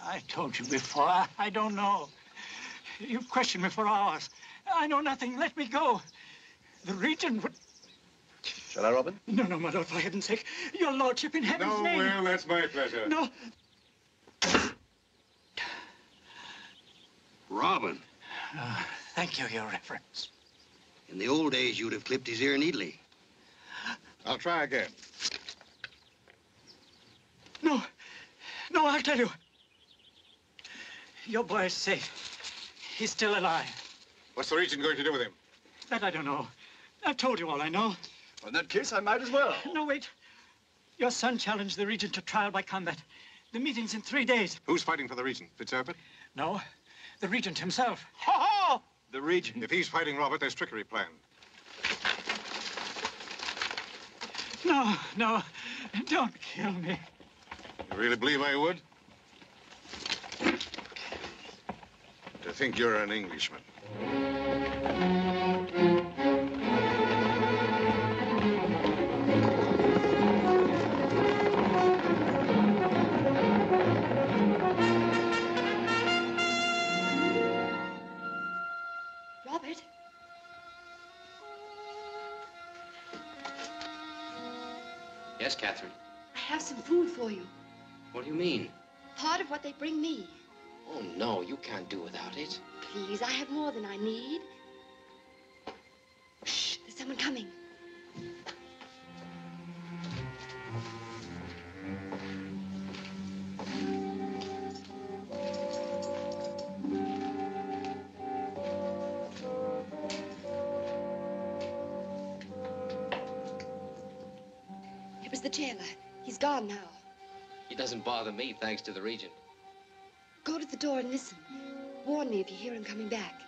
I told you before. I don't know. You've questioned me for hours. I know nothing. Let me go. The Regent would... Shall I, Robin? No, no, my lord, for heaven's sake. Your lordship, in heaven's name. Well, that's my pleasure. No. Robin. Thank you, your reverence. In the old days, you'd have clipped his ear neatly. I'll try again. No. No, I'll tell you. Your boy is safe. He's still alive. What's the Regent going to do with him? That I don't know. I've told you all I know. Well, in that case, I might as well. No, wait. Your son challenged the Regent to trial by combat. The meeting's in 3 days. Who's fighting for the Regent? Fitzherbert? No, the Regent himself. Ha ha! The Regent. If he's fighting Robert, there's trickery planned. No, no, don't kill me. You really believe I would? To think you're an Englishman. Robert? Yes, Catherine. I have some food for you. What do you mean? Part of what they bring me. Oh, no, you can't do without it. Please, I have more than I need. Shh, there's someone coming. It was the jailer. He's gone now. He doesn't bother me, thanks to the Regent. Go to the door and listen. Warn me if you hear him coming back.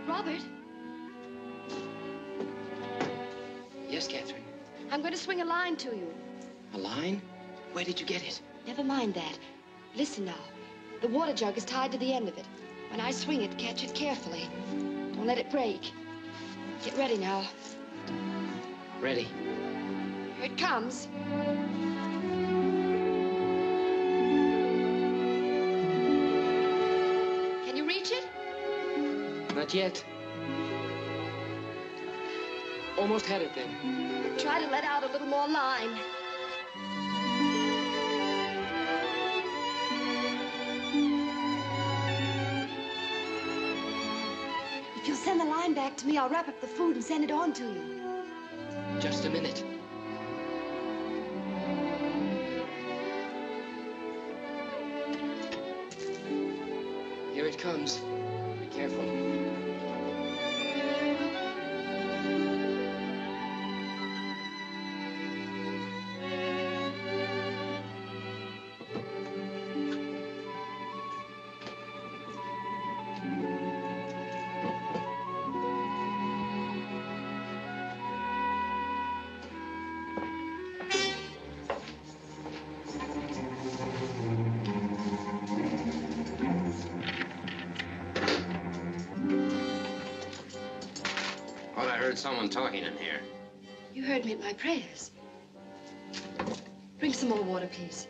Robert? Yes, Catherine. I'm going to swing a line to you. A line? Where did you get it? Never mind that. Listen now. The water jug is tied to the end of it. When I swing it, catch it carefully. Don't let it break. Get ready now. Ready. Here it comes. Can you reach it? Not yet. Almost had it then. Try to let out a little more line. If you'll send the line back to me, I'll wrap up the food and send it on to you. Just a minute. Here it comes. Be careful. Heard someone talking in here. You heard me at my prayers. Bring some more water, please.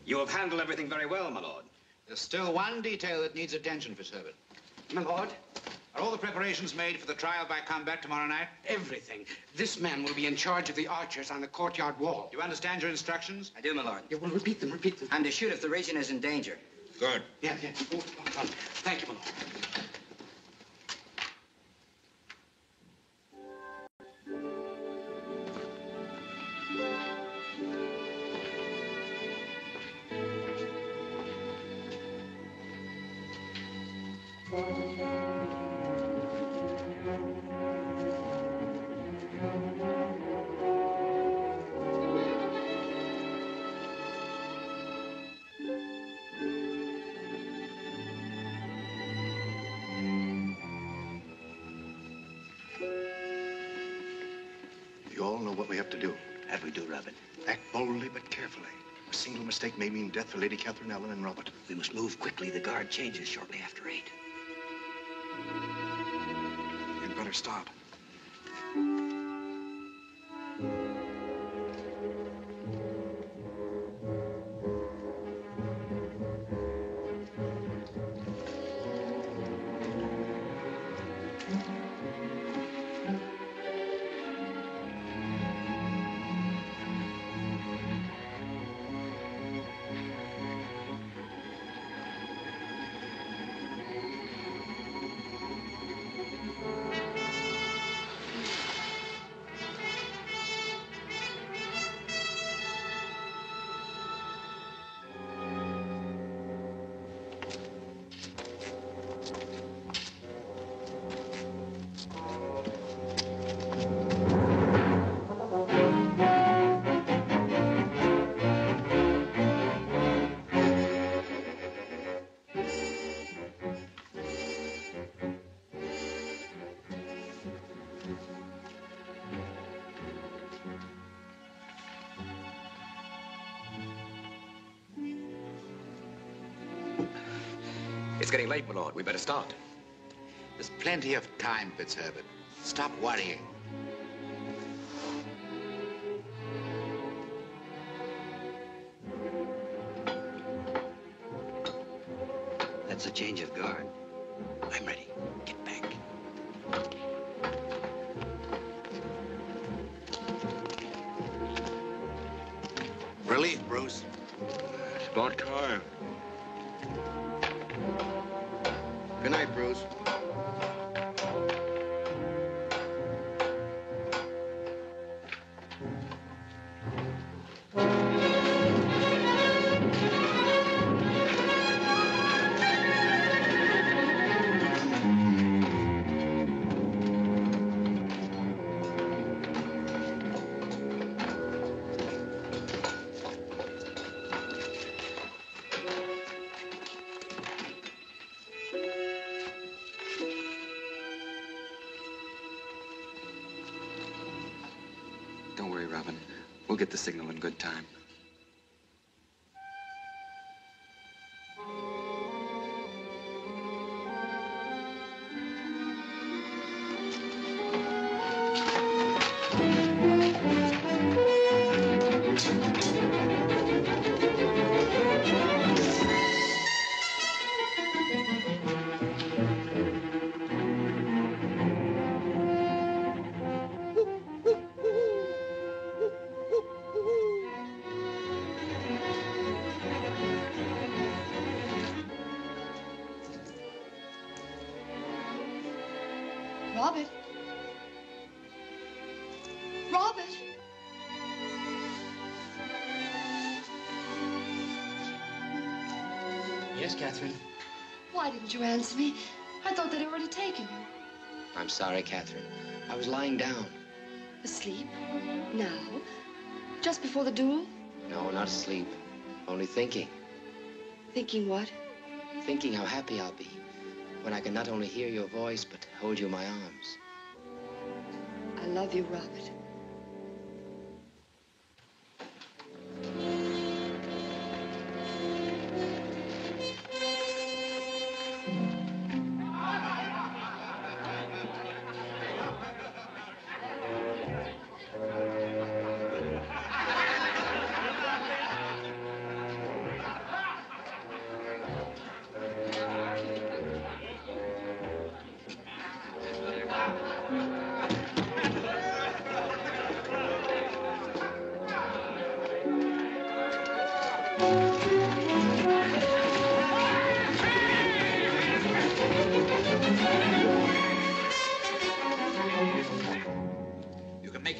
You have handled everything very well, my lord. There's still one detail that needs attention, Fitzherbert. My lord? Are all the preparations made for the trial by combat tomorrow night? Everything. This man will be in charge of the archers on the courtyard wall. Do you understand your instructions? I do, my lord. Yeah, well, repeat them, repeat them. I'm to shoot if the Regent is in danger. Good. Yeah. Oh, thank you, my lord. You all know what we have to do. That we do, Robin. Act boldly but carefully. A single mistake may mean death for Lady Catherine, Ellen, and Robert. We must move quickly. The guard changes shortly after 8. You'd better start. It's getting late, my lord. We better start. There's plenty of time, Fitzherbert. Stop worrying. That's a change of guard. I'm ready. Get back. Relief, Bruce. About time. Good night, Bruce. Don't worry, Robin. We'll get the signal in good time. Robert. Robert. Yes, Catherine? Why didn't you answer me? I thought they'd already taken you. I'm sorry, Catherine. I was lying down. Asleep? Now? Just before the duel? No, not asleep. Only thinking. Thinking what? Thinking how happy I'll be when I can not only hear your voice, but hold you in my arms. I love you, Robert.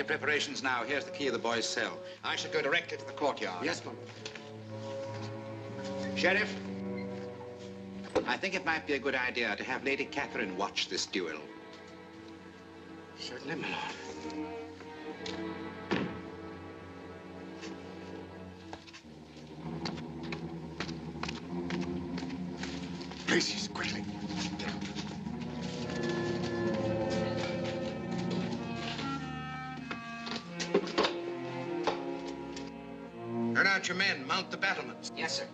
Preparations now. Here's the key of the boy's cell. I shall go directly to the courtyard. Yes, ma'am. Sheriff. I think it might be a good idea to have Lady Catherine watch this duel. Certainly, my lord. Places, quickly. Turn out your men. Mount the battlements. Yes, sir.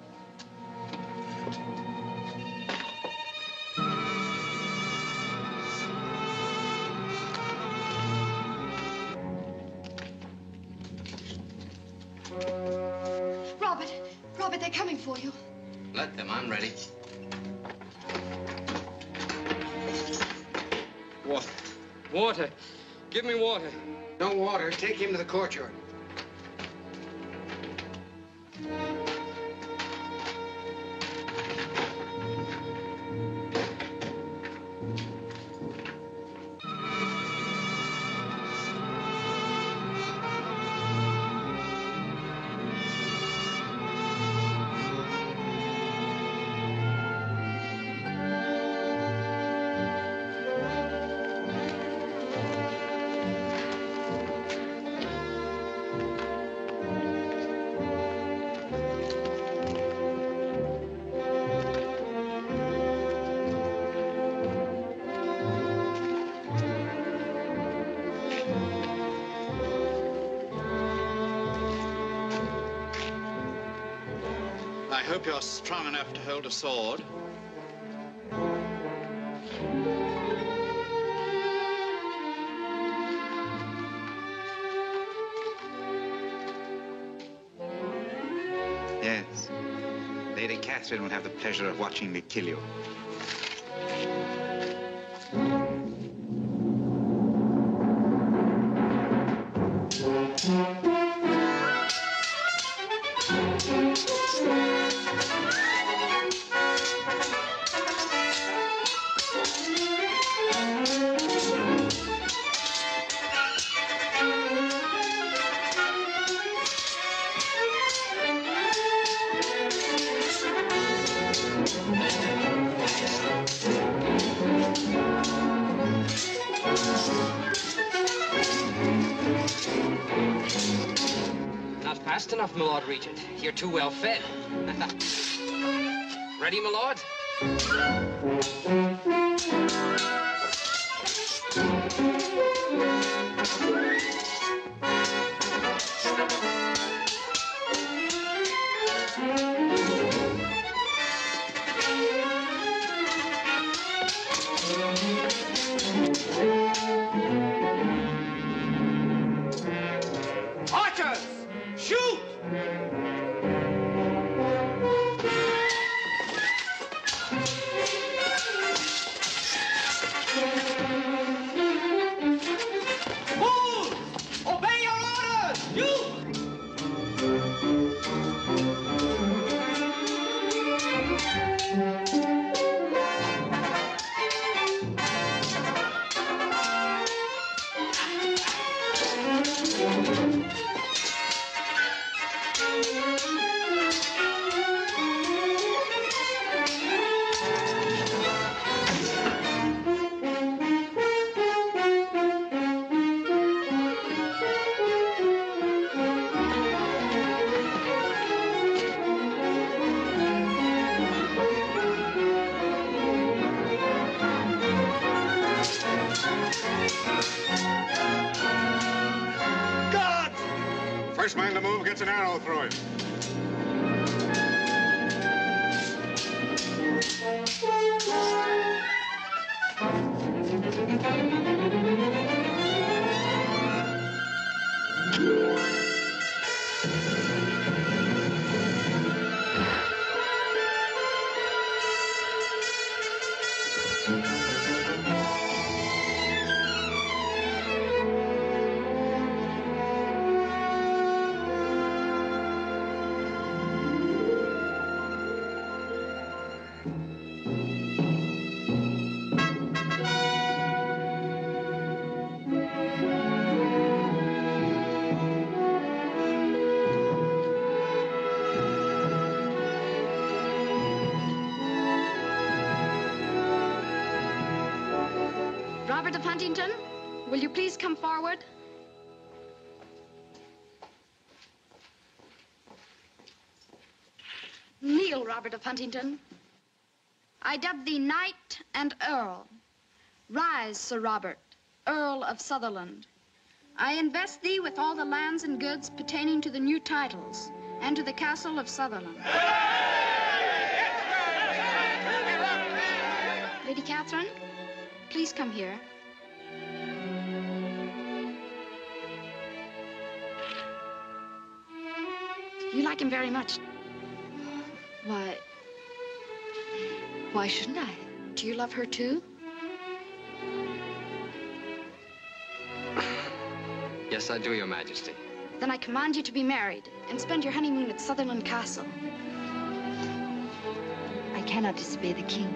Robert, they're coming for you. Let them. I'm ready. Water. Water. Give me water. No water. Take him to the courtyard. I hope you're strong enough to hold a sword. Yes. Lady Catherine will have the pleasure of watching me kill you. Not fast enough, my Lord Regent. You're too well fed. Ready, my Lord? Archers! Shoot! Move! Obey your orders! God! First man to move gets an arrow through him. of Huntington, will you please come forward? Kneel, Robert of Huntington. I dub thee knight and earl. Rise, Sir Robert, Earl of Sutherland. I invest thee with all the lands and goods pertaining to the new titles and to the castle of Sutherland. Lady Catherine, please come here. You like him very much. Why shouldn't I? Do you love her too? Yes, I do, Your Majesty. Then I command you to be married and spend your honeymoon at Sutherland Castle. I cannot disobey the king.